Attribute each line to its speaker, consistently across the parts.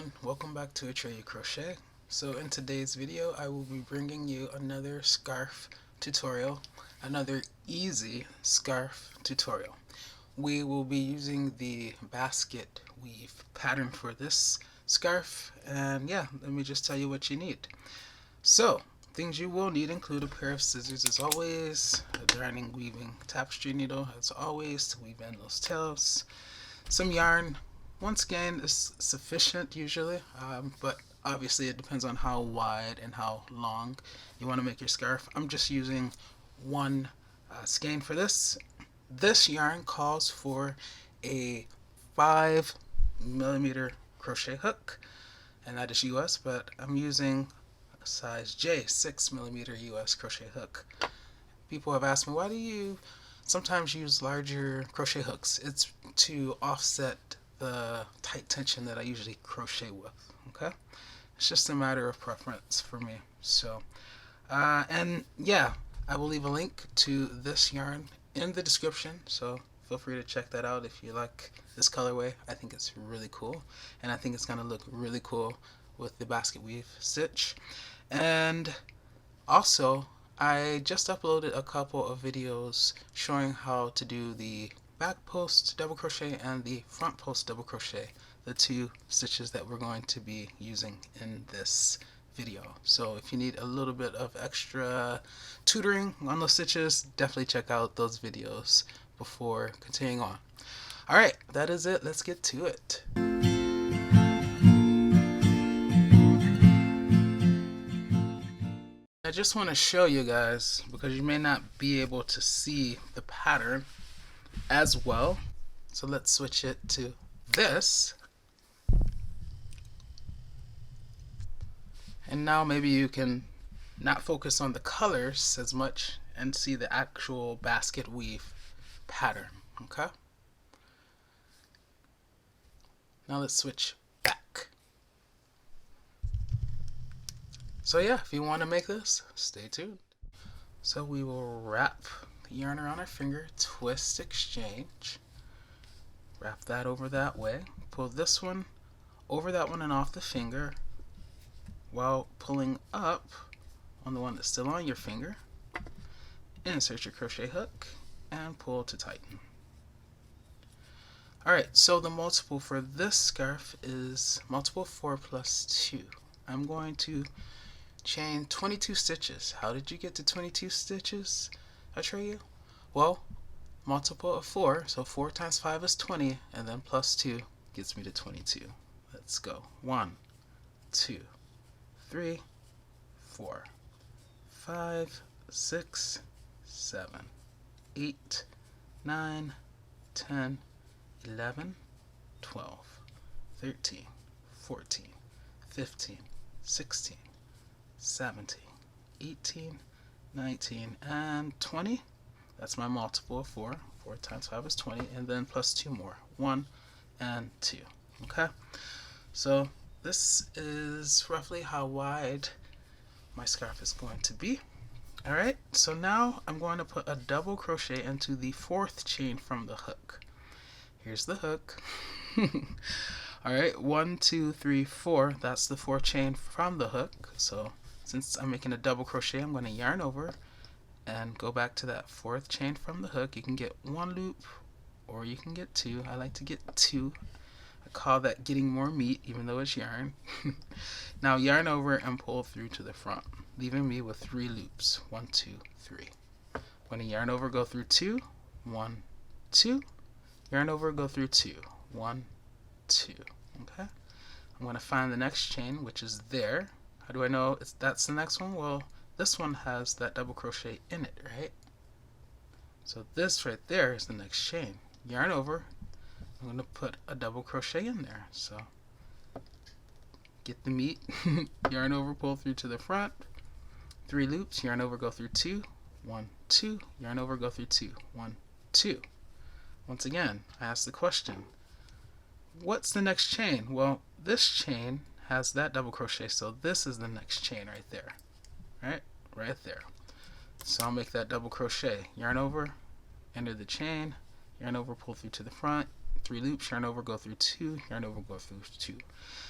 Speaker 1: everyone, welcome back to Atreyu Crochet. So in today's video I will be bringing you another scarf tutorial, another easy scarf tutorial. We will be using the Basketweave pattern for this scarf, and yeah, let me just tell you what you need. So things you will need include a pair of scissors as always, a darning weaving tapestry needle as always to weave in those tails, some yarn. One skein is sufficient usually, but obviously it depends on how wide and how long you want to make your scarf. I'm just using one skein for this. This yarn calls for a 5mm crochet hook, and that is US, but I'm using a size J 6mm US crochet hook. People have asked me, why do you sometimes use larger crochet hooks? It's to offset the tight tension that I usually crochet with. Okay, it's just a matter of preference for me. So and yeah, I will leave a link to this yarn in the description, so feel free to check that out if you like this colorway. I think it's really cool, and I think it's gonna look really cool with the Basketweave Stitch. And also, I just uploaded a couple of videos showing how to do the back post double crochet and the front post double crochet, the two stitches that we're going to be using in this video. So if you need a little bit of extra tutoring on those stitches, definitely check out those videos before continuing on. Alright, that is it. Let's get to it. I just want to show you guys, because you may not be able to see the pattern as well, so let's switch it to this, and now maybe you can not focus on the colors as much and see the actual basket weave pattern. Okay, now let's switch back. So yeah, if you want to make this, stay tuned. So we will wrap the yarn around our finger, twist, exchange, wrap that over that way, pull this one over that one and off the finger while pulling up on the one that's still on your finger. Insert your crochet hook and pull to tighten. Alright, so the multiple for this scarf is multiple 4 plus 2. I'm going to chain 22 stitches. How did you get to 22 stitches, Atreyu? Well, multiple of 4, so 4 times 5 is 20, and then plus 2 gets me to 22. Let's go. 1, 2, 3, 4, 5, 6, 7, 8, 9, 10, 11, 12, 13, 14, 15, 16, 17, 18, 19, and 20. That's my multiple of 4. 4 times 5 is 20, and then plus 2 more. 1 and 2. Okay? So this is roughly how wide my scarf is going to be. Alright, so now I'm going to put a double crochet into the 4th chain from the hook. Here's the hook. Alright, 1, 2, 3, 4. That's the 4th chain from the hook. So since I'm making a double crochet, I'm going to yarn over and go back to that 4th chain from the hook. You can get 1 loop or you can get 2. I like to get 2. I call that getting more meat, even though it's yarn. Now yarn over and pull through to the front, leaving me with 3 loops. 1, 2, 3. I'm going to yarn over, go through 2, 1, 2. Yarn over, go through 2, 1, 2. Okay. I'm going to find the next chain, which is there. How do I know that's the next one? Well, this one has that double crochet in it, right? So this right there is the next chain. Yarn over. I'm going to put a double crochet in there. So get the meat. Yarn over, pull through to the front. 3 loops. Yarn over, go through 2, 1, 2. Yarn over, go through 2, 1, 2. Once again, I ask the question, what's the next chain? Well, this chain has that double crochet, so this is the next chain right there. Right there. So I'll make that double crochet. Yarn over, enter the chain, yarn over, pull through to the front, 3 loops, yarn over, go through 2, yarn over, go through 2.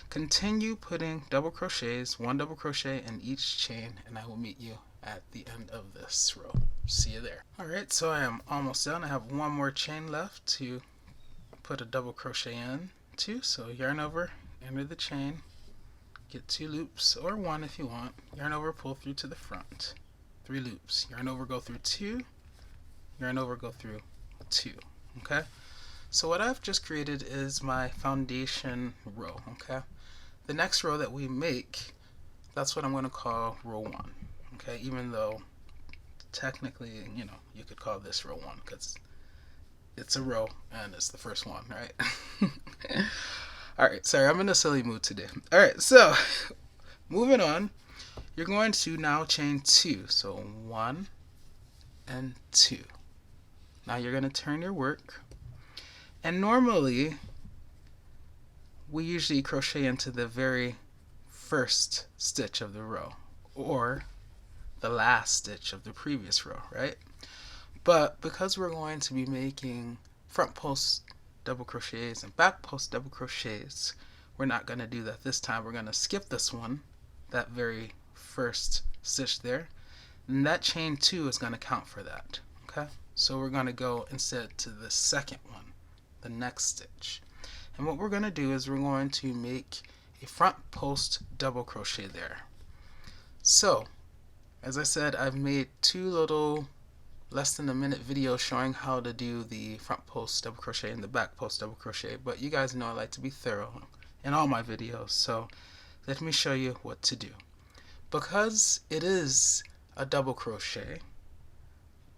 Speaker 1: Continue putting double crochets, 1 double crochet in each chain, and I will meet you at the end of this row. See you there. Alright, so I am almost done. I have 1 more chain left to put a double crochet in to. So yarn over, enter the chain, get 2 loops, or 1 if you want, yarn over, pull through to the front, 3 loops, yarn over, go through 2, yarn over, go through 2. Okay, so what I've just created is my foundation row. Okay, the next row that we make, that's what I'm going to call row 1. Okay, even though technically, you know, you could call this row 1 because it's a row and it's the first one, right? Alright, sorry, I'm in a silly mood today. Alright, so moving on, you're going to now chain 2. So 1 and 2. Now you're going to turn your work, and normally we usually crochet into the very first stitch of the row or the last stitch of the previous row, right? But because we're going to be making front post double crochets and back post double crochets, we're not going to do that this time. We're going to skip this one, that very first stitch there, and that chain 2 is going to count for that. Okay, so we're going to go instead to the second one, the next stitch, and what we're going to do is we're going to make a front post double crochet there. So as I said, I've made 2 little less than a minute videos showing how to do the front post double crochet and the back post double crochet, but you guys know I like to be thorough in all my videos, so let me show you what to do. Because it is a double crochet,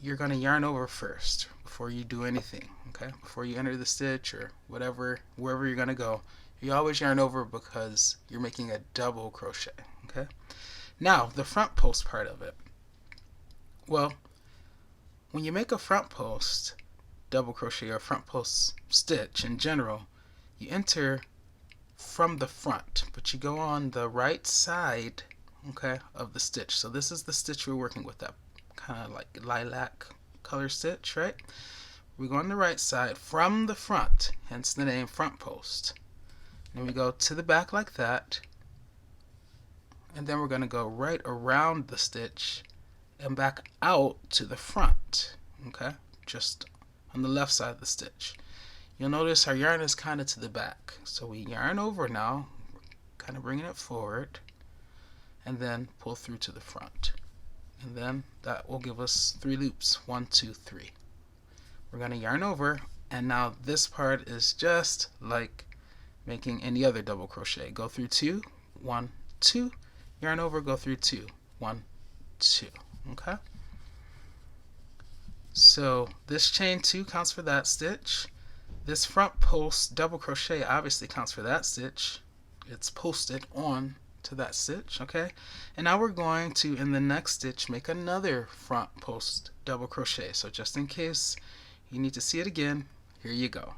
Speaker 1: you're going to yarn over first before you do anything. Okay, before you enter the stitch or whatever, wherever you're going to go, you always yarn over because you're making a double crochet. Okay, now the front post part of it, well, when you make a front post double crochet or front post stitch in general, you enter from the front, but you go on the right side, okay, of the stitch. So this is the stitch we're working with, that kind of like lilac color stitch, right? We go on the right side from the front, hence the name front post. Then we go to the back like that, and then we're going to go right around the stitch and back out to the front, okay, just on the left side of the stitch. You'll notice our yarn is kind of to the back, so we yarn over now, kind of bringing it forward, and then pull through to the front, and then that will give us 3 loops, 1, 2, 3. We're going to yarn over, and now this part is just like making any other double crochet. Go through 2, 1, 2, yarn over, go through 2, 1, 2. Okay, so this chain 2 counts for that stitch. This front post double crochet obviously counts for that stitch. It's posted on to that stitch. Okay, and now we're going to, in the next stitch, make another front post double crochet. So just in case you need to see it again, here you go.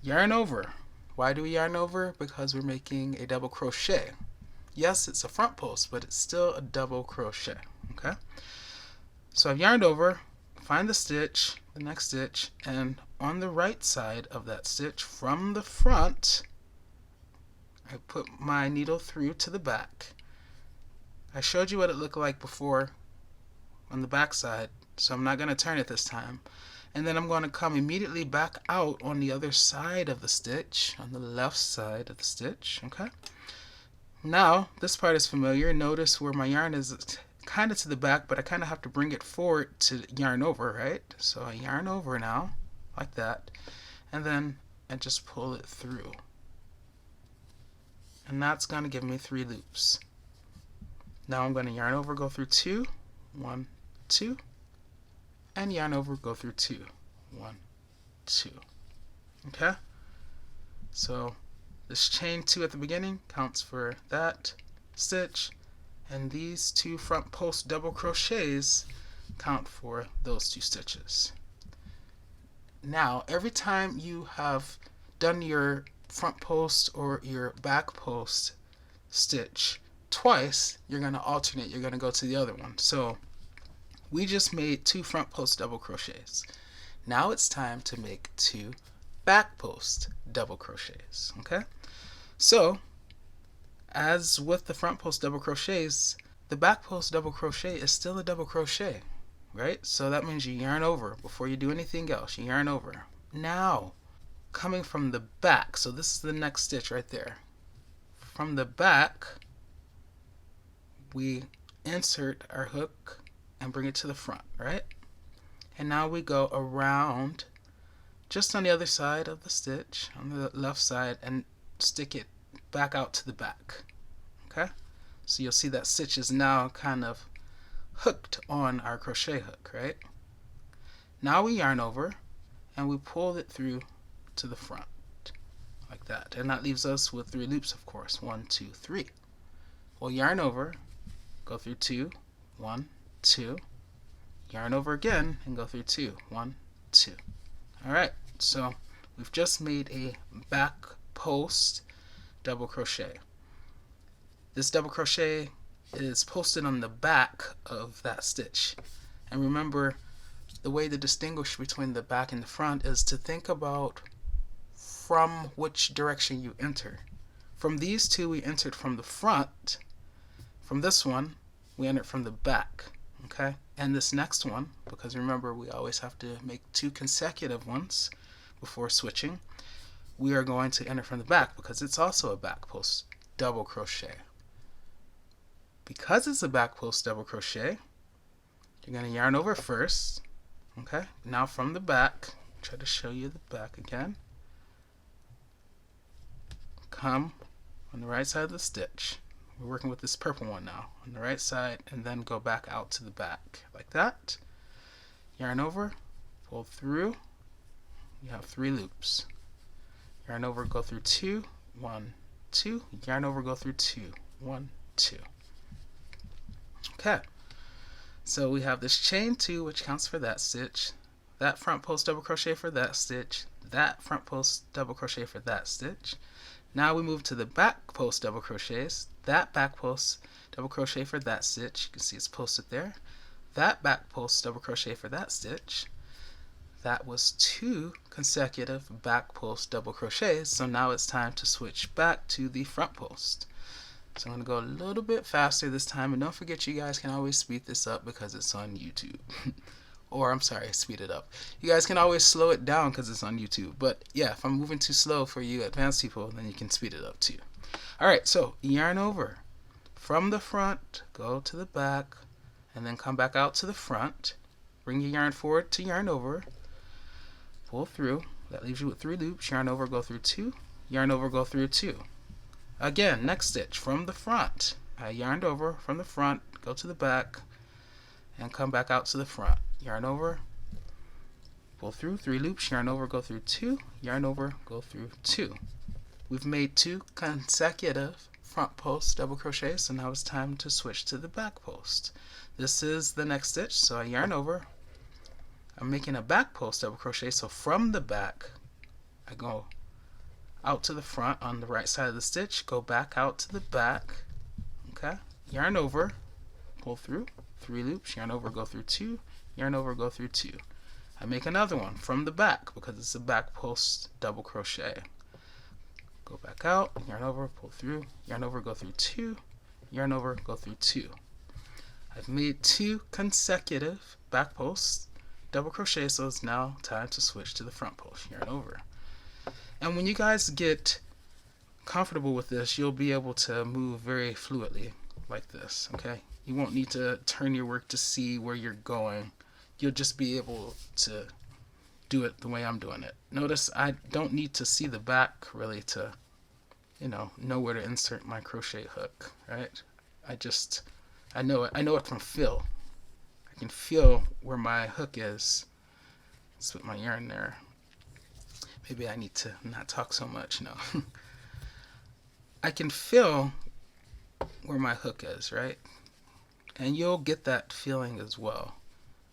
Speaker 1: Yarn over. Why do we yarn over? Because we're making a double crochet. Yes, it's a front post, but it's still a double crochet. Okay, so I've yarned over, find the stitch, the next stitch, and on the right side of that stitch from the front, I put my needle through to the back. I showed you what it looked like before on the back side, so I'm not going to turn it this time. And then I'm going to come immediately back out on the other side of the stitch, on the left side of the stitch. Okay, now this part is familiar. Notice where my yarn is kind of to the back, but I kind of have to bring it forward to yarn over, right? So I yarn over now like that, and then I just pull it through, and that's going to give me 3 loops. Now I'm going to yarn over, go through 2, 1, 2, and yarn over, go through 2, 1, 2. Okay, so this chain 2 at the beginning counts for that stitch, and these 2 front post double crochets count for those 2 stitches. Now every time you have done your front post or your back post stitch twice, you're going to alternate, you're going to go to the other one. So we just made 2 front post double crochets. Now it's time to make 2 back post double crochets. Okay, so as with the front post double crochets, the back post double crochet is still a double crochet, right? So that means you yarn over before you do anything else. You yarn over. Now, coming from the back, so this is the next stitch right there. From the back, we insert our hook and bring it to the front, right? And now we go around just on the other side of the stitch, on the left side, and stick it back out to the back. Okay? So you'll see that stitch is now kind of hooked on our crochet hook, right? Now we yarn over and we pull it through to the front like that, and that leaves us with 3 loops, of course. 1, 2, 3. We'll yarn over, go through 2, 1, 2, yarn over again and go through 2, 1, 2. Alright, so we've just made a back post double crochet. This double crochet is posted on the back of that stitch. And remember, the way to distinguish between the back and the front is to think about from which direction you enter. From these two, we entered from the front. From this one, we entered from the back. Okay? And this next one, because remember we always have to make 2 consecutive ones before switching, we are going to enter from the back because it's also a back post double crochet. Because it's a back post double crochet, you're going to yarn over first. Okay? Now from the back, try to show you the back again. Come on the right side of the stitch. We're working with this purple one now. On the right side, and then go back out to the back like that. Yarn over, pull through. You have 3 loops. Yarn over, go through 2, 1, 2. Yarn over, go through 2, 1, 2. Okay, so we have this chain 2, which counts for that stitch, that front post double crochet for that stitch, that front post double crochet for that stitch. Now we move to the back post double crochets, that back post double crochet for that stitch, you can see it's posted there, that back post double crochet for that stitch. That was 2 consecutive back post double crochets, so now it's time to switch back to the front post. So I'm going to go a little bit faster this time, and don't forget you guys can always speed this up because it's on YouTube. Or I'm sorry, speed it up. You guys can always slow it down because it's on YouTube. But yeah, if I'm moving too slow for you advanced people, then you can speed it up too. Alright, so yarn over. From the front, go to the back, and then come back out to the front. Bring your yarn forward to yarn over. Pull through. That leaves you with 3 loops. Yarn over, go through 2. Yarn over, go through 2. Again, next stitch from the front. I yarned over from the front, go to the back, and come back out to the front. Yarn over, pull through 3 loops, yarn over, go through 2, yarn over, go through 2. We've made 2 consecutive front post double crochets, so now it's time to switch to the back post. This is the next stitch, so I yarn over. I'm making a back post double crochet, so from the back, I go out to the front on the right side of the stitch, go back out to the back, okay, yarn over, pull through 3 loops, yarn over, go through 2, yarn over, go through 2. I make another one from the back because it's a back post double crochet. Go back out, yarn over, pull through, yarn over, go through 2, yarn over, go through 2. I've made 2 consecutive back posts double crochet, so it's now time to switch to the front post. Yarn over. And when you guys get comfortable with this, you'll be able to move very fluidly like this, okay? You won't need to turn your work to see where you're going. You'll just be able to do it the way I'm doing it. Notice I don't need to see the back really to, know where to insert my crochet hook, right? I know it from feel. I can feel where my hook is. Let's put my yarn there. Maybe I need to not talk so much, I can feel where my hook is, right? And you'll get that feeling as well.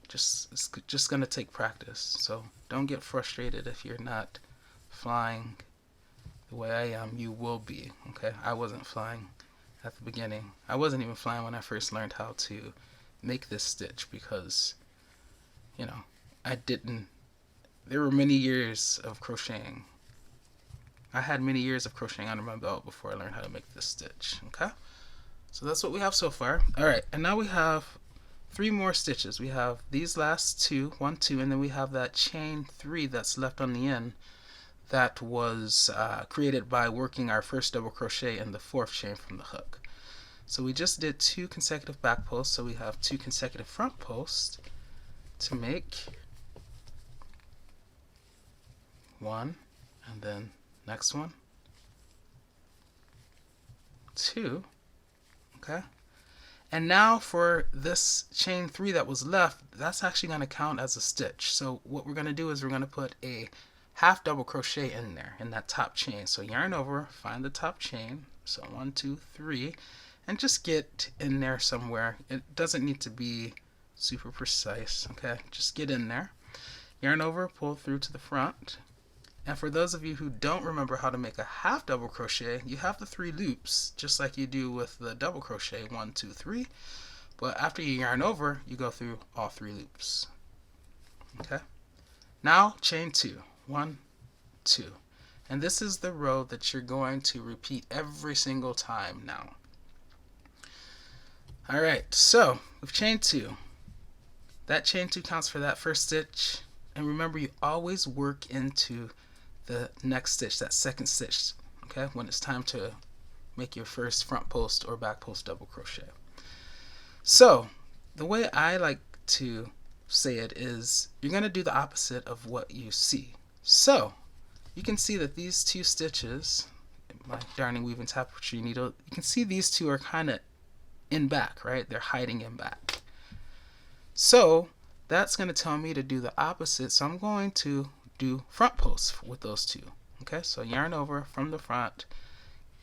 Speaker 1: It's just going to take practice. So don't get frustrated if you're not flying the way I am. You will be, okay? I wasn't flying at the beginning. I wasn't even flying when I first learned how to make this stitch because, I didn't there were many years of crocheting. I had many years of crocheting under my belt before I learned how to make this stitch. Okay, so that's what we have so far. All right, and now we have 3 more stitches. We have these last 2, 1, 2, and then we have that chain 3 that's left on the end that was created by working our first double crochet in the 4th chain from the hook. So we just did 2 consecutive back posts, so we have 2 consecutive front posts to make 1, and then next one, 2. Okay, and now for this chain 3 that was left, that's actually going to count as a stitch. So what we're going to do is we're going to put a half double crochet in there in that top chain. So yarn over, find the top chain, so 1, 2, 3, and just get in there somewhere. It doesn't need to be super precise. Okay, just get in there, yarn over, pull through to the front. And for those of you who don't remember how to make a half double crochet, you have the 3 loops just like you do with the double crochet, 1, 2, 3. But after you yarn over, you go through all 3 loops. Okay, now chain 2, 1, 2, and this is the row that you're going to repeat every single time now. All right, so with chain 2, that chain 2 counts for that first stitch, and remember you always work into the next stitch, that second stitch, okay, when it's time to make your first front post or back post double crochet. So the way I like to say it is you're going to do the opposite of what you see. So you can see that these 2 stitches, my darning, weaving, tapestry needle, you can see these 2 are kind of in back, right? They're hiding in back. So that's going to tell me to do the opposite. So I'm going to do front posts with those 2. Okay, so yarn over from the front,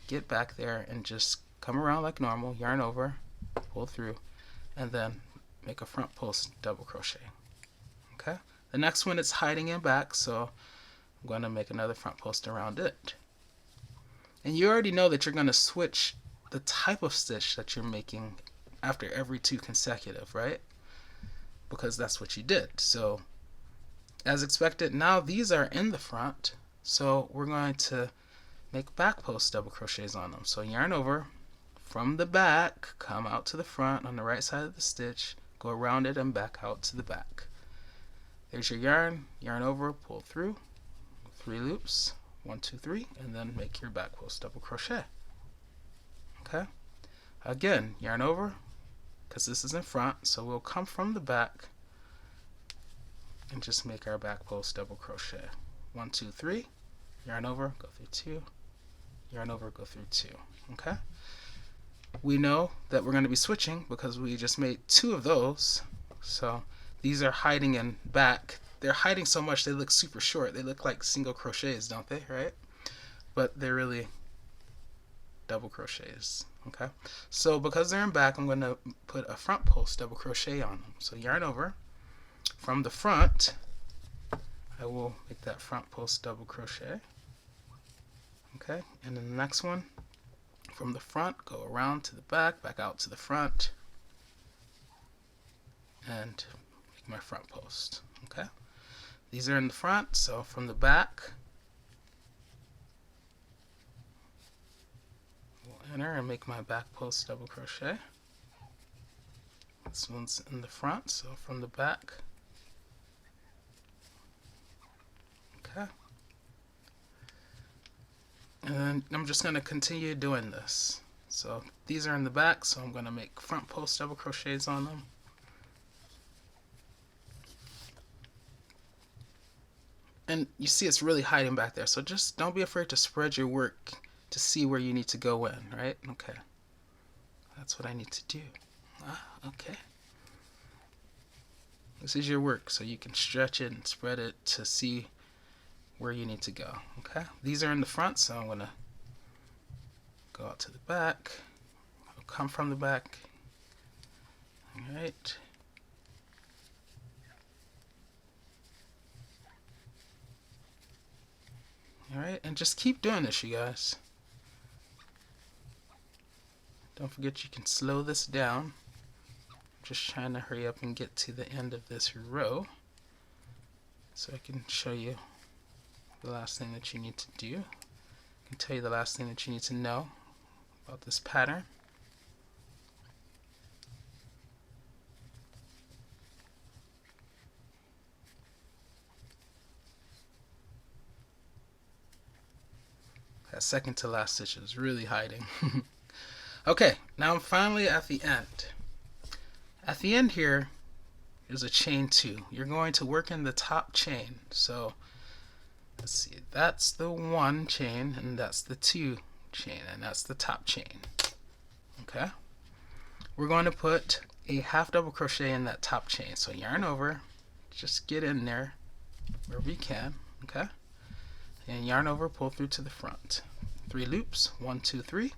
Speaker 1: get back there and just come around like normal, yarn over, pull through, and then make a front post double crochet. Okay, the next one it's hiding in back, so I'm going to make another front post around it. And you already know that you're going to switch the type of stitch that you're making after every 2 consecutive, right? Because that's what you did. So as expected, now these are in the front, so we're going to make back post double crochets on them. So yarn over from the back, come out to the front on the right side of the stitch, go around it and back out to the back. There's your yarn, yarn over, pull through, 3 loops, 1, 2, 3, and then make your back post double crochet. Okay, again, yarn over, because this is in front, so we'll come from the back and just make our back post double crochet. 1, 2, 3, yarn over, go through 2, yarn over, go through 2. Okay, we know that we're going to be switching because we just made 2 of those, so these are hiding in back. They're hiding so much they look super short. They look like single crochets, don't they, right? But they're really double crochets. Okay, so because they're in back, I'm going to put a front post double crochet on them. So yarn over from the front, I will make that front post double crochet. Okay, and then the next one from the front, go around to the back, back out to the front, and make my front post. Okay, these are in the front, so from the back we'll enter and make my back post double crochet. This one's in the front, so from the back. Okay, and then I'm just going to continue doing this. So these are in the back, so I'm going to make front post double crochets on them. And you see it's really hiding back there, so just don't be afraid to spread your work to see where you need to go in, right? Okay, that's what I need to do. Okay, this is your work, so you can stretch it and spread it to see where you need to go. Okay, these are in the front, so I'm going to go out to the back, I'll come from the back. All right, alright, and just keep doing this, you guys. Don't forget you can slow this down. I'm just trying to hurry up and get to the end of this row. so I can show you the last thing that you need to do. I can tell you the last thing that you need to know about this pattern. That second to last stitch is really hiding. Okay, now I'm finally at the end. At the end here is a chain 2. You're going to work in the top chain. So let's see, that's the 1 chain, and that's the 2 chain, and that's the top chain. Okay, we're going to put a half double crochet in that top chain. So yarn over, just get in there wherever you can. Okay, and yarn over, pull through to the front. 3 loops, 1, 2, 3.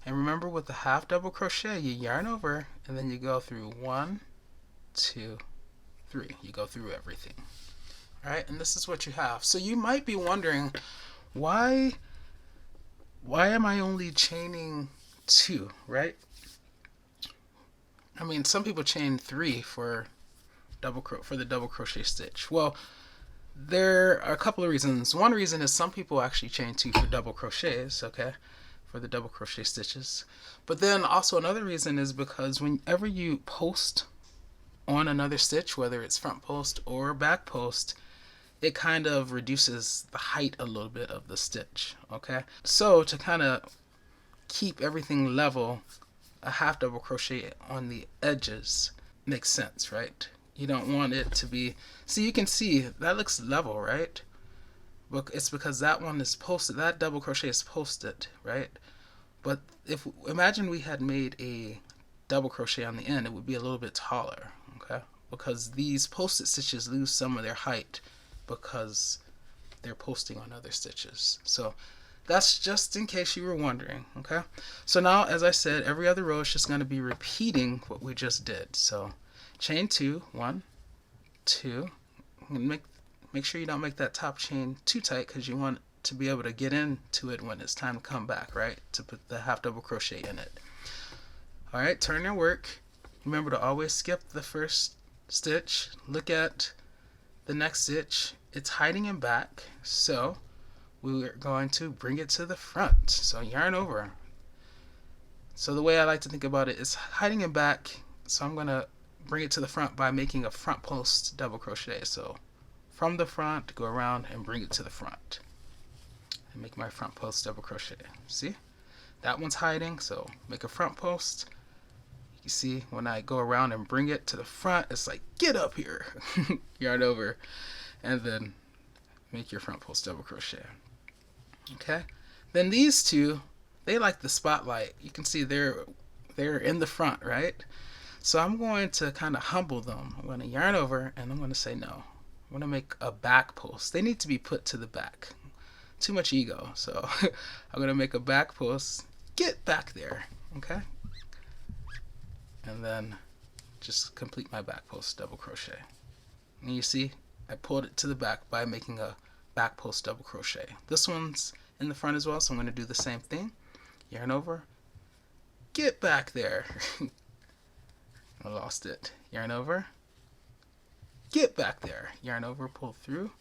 Speaker 1: And remember, with the half double crochet, you yarn over and then you go through 1, 2, 3. You go through everything. All right, and this is what you have. So you might be wondering, why am I only chaining 2, right? I mean, some people chain 3 for the double crochet stitch. Well, there are a couple of reasons. One reason is some people actually chain 2 for double crochets, okay, for the double crochet stitches. But then also another reason is because whenever you post on another stitch, whether it's front post or back post, it kind of reduces the height a little bit of the stitch, okay? So to kind of keep everything level, a half double crochet on the edges makes sense, right? You don't want it to be, see, you can see that looks level, right? But it's because that one is posted, that double crochet is posted, right? But if, imagine we had made a double crochet on the end, it would be a little bit taller, okay? Because these posted stitches lose some of their height because they're posting on other stitches. So that's just in case you were wondering, okay? So now, as I said, every other row is just going to be repeating what we just did. So chain 2, 1, 2. Make sure you don't make that top chain too tight because you want to be able to get into it when it's time to come back, right? To put the half double crochet in it. All right, turn your work. Remember to always skip the first stitch. Look at the next stitch. It's hiding in back, so we're going to bring it to the front. So yarn over. So the way I like to think about it is hiding in back, so I'm going to bring it to the front by making a front post double crochet. So from the front, go around and bring it to the front and make my front post double crochet. See, that one's hiding, so make a front post. You see, when I go around and bring it to the front, it's like, get up here. Yarn over, and then make your front post double crochet. Okay, then these two, they like the spotlight. You can see they're in the front, right? So I'm going to kind of humble them. I'm going to yarn over, and I'm going to say no. I'm going to make a back post. They need to be put to the back. Too much ego. So I'm going to make a back post. Get back there. Okay? And then just complete my back post double crochet. And you see, I pulled it to the back by making a back post double crochet. This one's in the front as well, so I'm going to do the same thing. Yarn over. Get back there. I lost it. Yarn over. Get back there. Yarn over, pull through.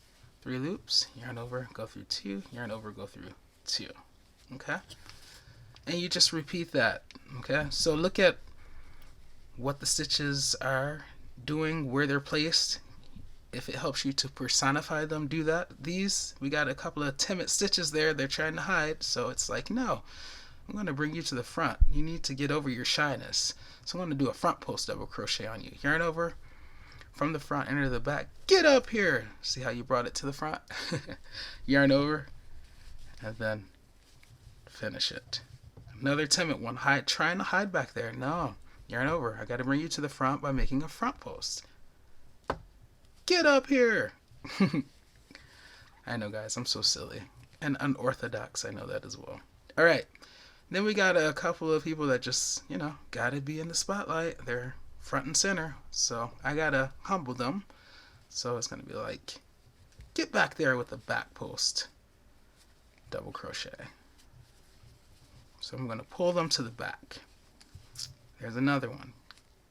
Speaker 1: 3 loops. Yarn over, go through 2. Yarn over, go through 2. Okay? And you just repeat that. Okay? So look at what the stitches are doing, where they're placed. If it helps you to personify them, do that. These, we got a couple of timid stitches there they're trying to hide, so it's like, no, I'm going to bring you to the front. You need to get over your shyness. So I'm going to do a front post double crochet on you. Yarn over, from the front, enter the back. Get up here. See how you brought it to the front? Yarn over, and then finish it. Another timid one, trying to hide back there. No, yarn over. I got to bring you to the front by making a front post. Get up here. I know, guys, I'm so silly and unorthodox. I know that as well. All right, then we got a couple of people that just, you know, gotta be in the spotlight. They're front and center, so I gotta humble them. So it's gonna be like, get back there with the back post double crochet. So I'm gonna pull them to the back. There's another one.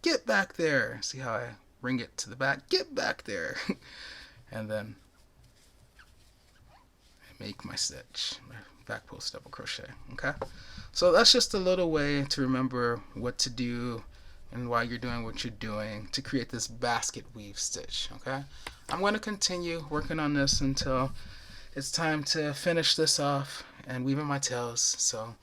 Speaker 1: Get back there. See how I bring it to the back? Get back there. And then make my stitch, my back post double crochet. Okay, so that's just a little way to remember what to do and why you're doing what you're doing to create this basket weave stitch. Okay, I'm going to continue working on this until it's time to finish this off and weaving my tails. So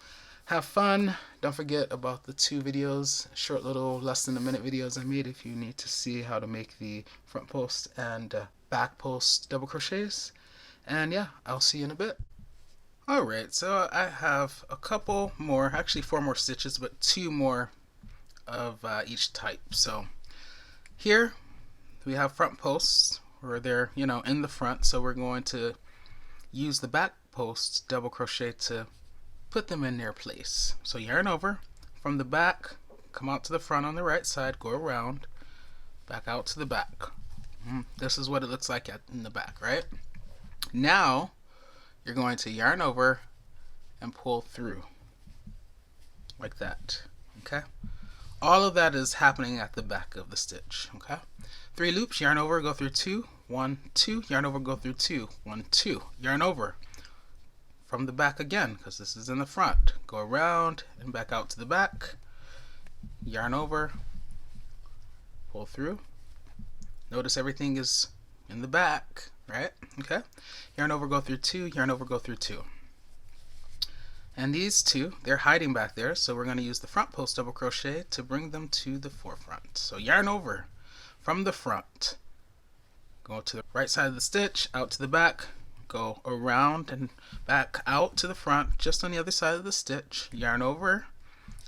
Speaker 1: have fun. Don't forget about the 2 videos, short little less than a minute videos I made if you need to see how to make the front post and back post double crochets. And yeah, I'll see you in a bit. Alright, so I have a couple more, actually 4 more stitches, but 2 more of each type. So here we have front posts where they're, in the front, so we're going to use the back post double crochet to put them in their place. So yarn over from the back, come out to the front on the right side, go around, back out to the back. This is what it looks like in the back, right? Now you're going to yarn over and pull through like that. Okay, all of that is happening at the back of the stitch. Okay, 3 loops, yarn over, go through 2, 1, 2, yarn over, go through 2, 1, 2, yarn over from the back again because this is in the front, go around and back out to the back, yarn over, pull through. Notice everything is in the back, right? Okay, yarn over, go through 2, yarn over, go through 2. And these 2, they're hiding back there, so we're going to use the front post double crochet to bring them to the forefront. So yarn over from the front, go to the right side of the stitch, out to the back, go around and back out to the front, just on the other side of the stitch, yarn over.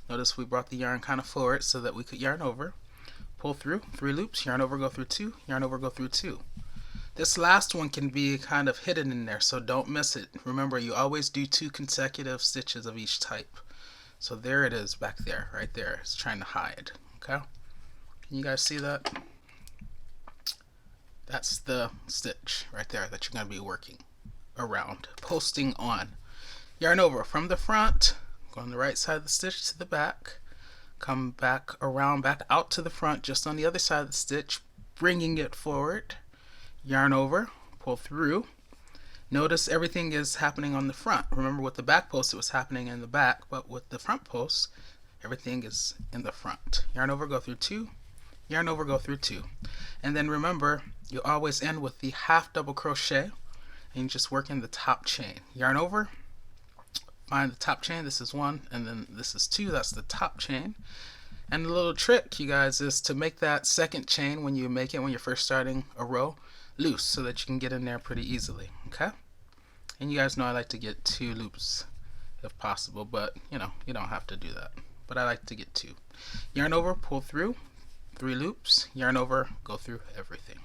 Speaker 1: Notice we brought the yarn kind of forward so that we could yarn over, pull through, 3 loops, yarn over, go through 2, yarn over, go through 2. This last one can be kind of hidden in there, so don't miss it. Remember, you always do 2 consecutive stitches of each type. So there it is back there, right there. It's trying to hide. Okay, can you guys see that? That's the stitch right there that you're going to be working around, posting on. Yarn over from the front, go on the right side of the stitch to the back, come back around, back out to the front, just on the other side of the stitch, bringing it forward, yarn over, pull through. Notice everything is happening on the front. Remember with the back post it was happening in the back, but with the front post everything is in the front. Yarn over, go through 2, yarn over, go through 2. And then remember, you always end with the half double crochet and you just work in the top chain. Yarn over, find the top chain, this is 1, and then this is 2, that's the top chain. And the little trick, you guys, is to make that second chain when you make it, when you're first starting a row, loose so that you can get in there pretty easily. Okay, and you guys know I like to get 2 loops if possible, but you don't have to do that, but I like to get 2. Yarn over, pull through, 3 loops, yarn over, go through everything.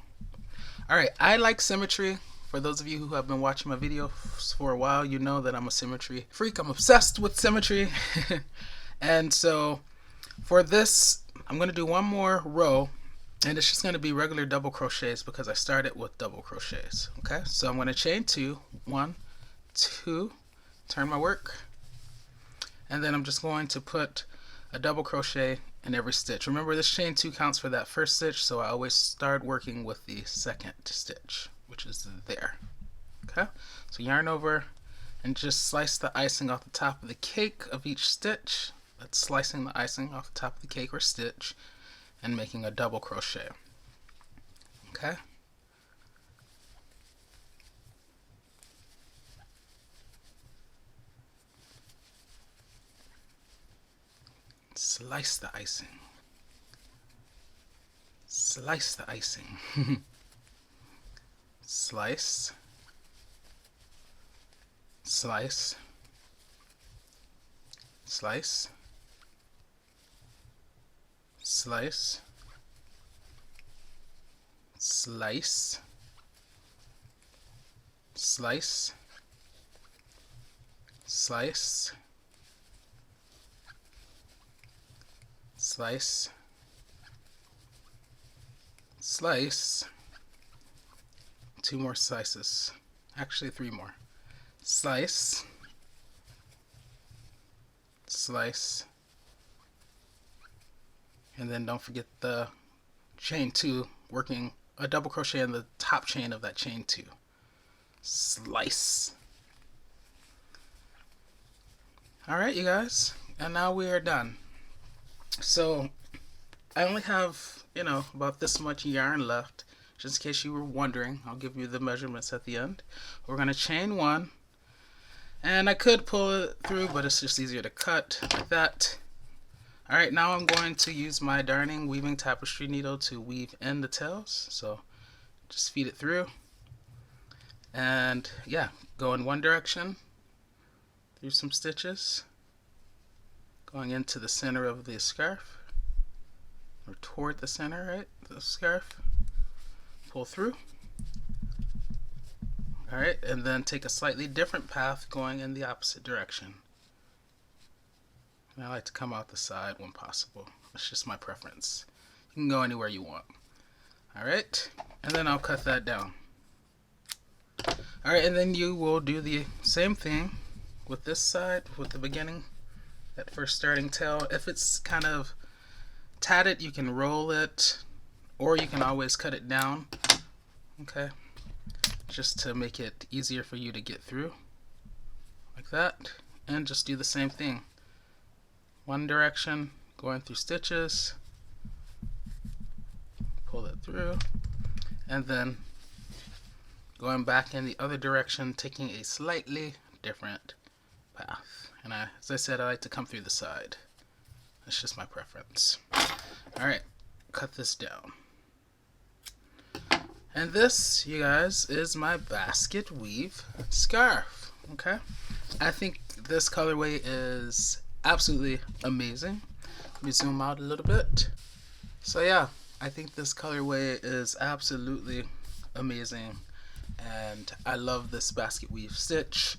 Speaker 1: Alright, I like symmetry. For those of you who have been watching my videos for a while, you know that I'm a symmetry freak. I'm obsessed with symmetry. And so for this, I'm going to do 1 more row, and it's just going to be regular double crochets because I started with double crochets. Okay, so I'm going to chain 2, 1, 2, turn my work, and then I'm just going to put a double crochet in every stitch. Remember, this chain 2 counts for that first stitch, so I always start working with the second stitch, which is there. Okay, so yarn over and just slice the icing off the top of the cake of each stitch. That's slicing the icing off the top of the cake or stitch and making a double crochet. Okay, slice the icing, slice the icing. Slice, slice, slice, slice, slice, slice, slice, slice, slice, 2 more slices, actually 3 more. Slice, slice, and then don't forget the chain 2, working a double crochet in the top chain of that chain 2. Slice, Alright, you guys, and now we are done. So I only have, about this much yarn left. Just in case you were wondering, I'll give you the measurements at the end. We're going to chain 1, and I could pull it through, but it's just easier to cut like that. Alright, now I'm going to use my darning weaving tapestry needle to weave in the tails. So just feed it through, and yeah, go in one direction through some stitches, going into the center of the scarf, or toward the center, right, the scarf. Pull through. Alright, and then take a slightly different path going in the opposite direction. And I like to come out the side when possible. That's just my preference. You can go anywhere you want. Alright, and then I'll cut that down. Alright, and then you will do the same thing with this side, with the beginning, that first starting tail. If it's kind of tatted, you can roll it, or you can always cut it down, okay, just to make it easier for you to get through, like that. And just do the same thing, one direction, going through stitches, pull it through, and then going back in the other direction, taking a slightly different path. And as I said, I like to come through the side. That's just my preference. Alright, cut this down. And this, you guys, is my basket weave scarf. Okay? I think this colorway is absolutely amazing. Let me zoom out a little bit. So yeah, I think this colorway is absolutely amazing. And I love this basket weave stitch.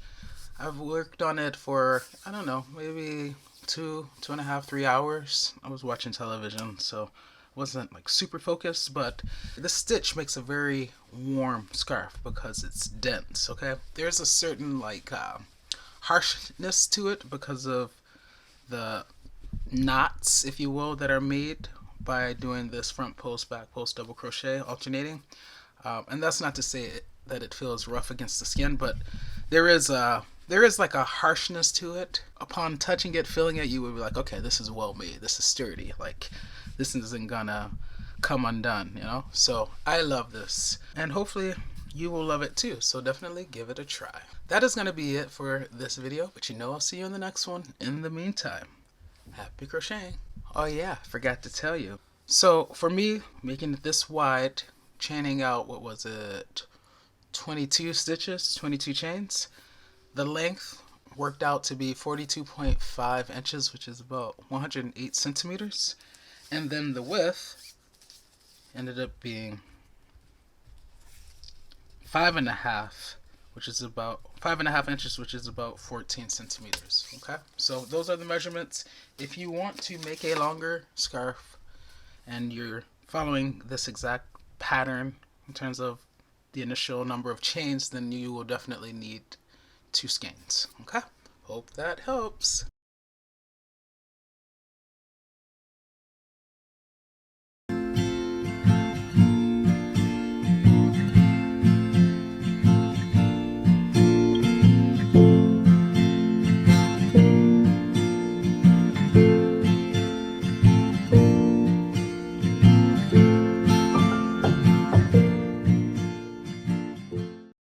Speaker 1: I've worked on it for, I don't know, maybe 2.5, 3 hours. I was watching television, so wasn't like super focused, but this stitch makes a very warm scarf because it's dense. Okay, there's a certain like harshness to it because of the knots, if you will, that are made by doing this front post, back post, double crochet, alternating. And that's not to say that it feels rough against the skin, but there is like a harshness to it. Upon touching it, feeling it, you would be like, okay, this is well made, this is sturdy, like this isn't gonna come undone, you know? So I love this, and hopefully you will love it too, so definitely give it a try. That is gonna be it for this video, but I'll see you in the next one. In the meantime, happy crocheting. Oh yeah, forgot to tell you. So for me, making it this wide, chaining out, what was it, 22 stitches, 22 chains, the length worked out to be 42.5 inches, which is about 108 centimeters. And then the width ended up being 5.5, which is about 5.5 inches, which is about 14 centimeters. Okay, so those are the measurements. If you want to make a longer scarf and you're following this exact pattern in terms of the initial number of chains, then you will definitely need 2 skeins. Okay, hope that helps.